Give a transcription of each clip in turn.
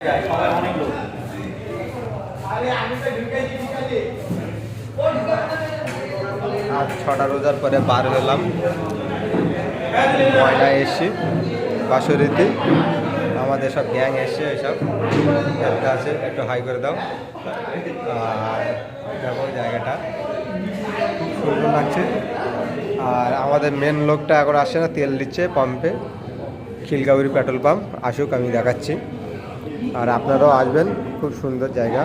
আজ 6টা রোজার পরে বার হলাম, ময়নায় এসছি বাসরিতে। আমাদের সব গ্যাং এসছে, এসব একটা আছে, একটু হাই করে দাও। আর দেখো জায়গাটা খুব সুন্দর লাগছে। আর আমাদের মেন লোকটা এখন আসছে না, তেল দিচ্ছে পাম্পে, খিলগাঁওয়ের পেট্রোল পাম্প। আসুক, আমি দেখাচ্ছি। আর আপনারাও আসবেন, খুব সুন্দর জায়গা,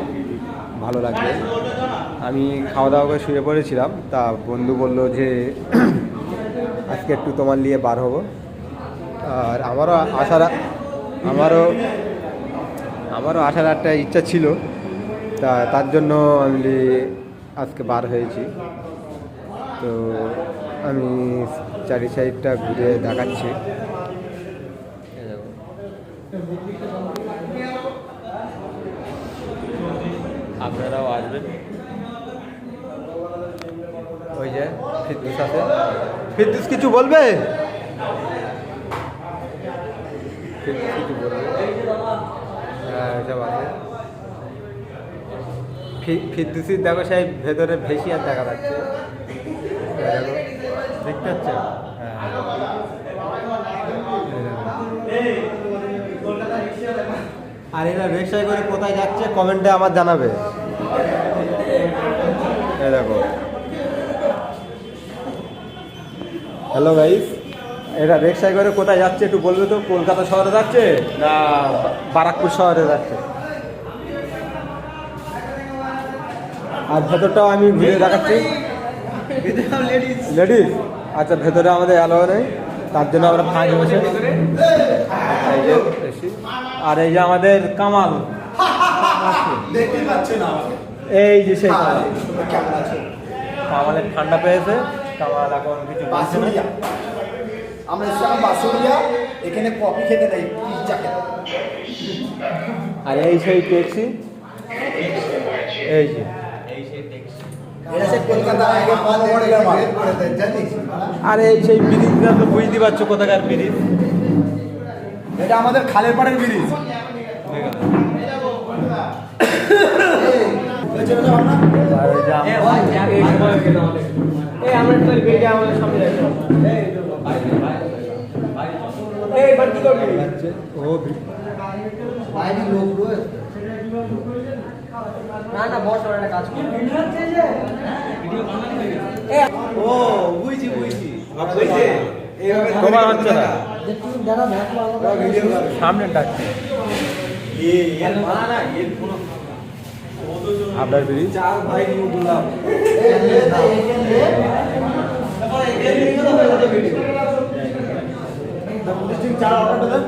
ভালো লাগবে। আমি খাওয়া দাওয়া করে শুয়ে পড়েছিলাম, তা বন্ধু বলল যে আজকে একটু তোমার নিয়ে বার হবো। আর আমারও আসার একটা ইচ্ছা ছিল, তা তার জন্য আমি আজকে বার হয়েছি। তো আমি চারি সাইডটা ঘুরে দেখাচ্ছি। আপনারাও আসবেন। ওই যে ফিরদৌস আছে, ফিরদৌস কিছু বলবে? সব আছে। ফিরদৌসির দেখো সেই ভেতরে ভেসিয়ার দেখা যাচ্ছে, দেখতে পাচ্ছে। আর এরা রিক্সায় করে কোথায় যাচ্ছে কমেন্টে আমার জানাবে। এই দেখো, হ্যালো গাইস, এরা রিক্সায় করে কোথায় যাচ্ছে একটু বলবে তো? কলকাতা শহরে যাচ্ছে না বারাকপুর শহরে যাচ্ছে? আর ভেতরটাও আমি ঘুরে দেখাচ্ছি। লেডিস, আচ্ছা, ভেতরে আমাদের অ্যালাউ নেই, তার জন্য আমরা ফাঁকে বসে। আর এই যে আমাদের কামাল, এই যে সেই কামালের ঠান্ডা পেয়েছে। কামাল এখন কিছু বলছে না। আমরা বাসুরিয়া, এখানে কফি খেতে দেয়, পিজ্জা খেতে। আর এই সেই ট্যাক্সি, এই যে আর এই সেই ব্রিজটা তো বুঝতে পারছো কোথাকার ব্রিজ। এটা আমাদের খালের পাড়ের ব্রিজ। তোমার হচ্ছে না, সামনে ডাকছে আপনার ব্রিজ। চার ভাই নিয়ে বললাম চার অর্ডার দেন।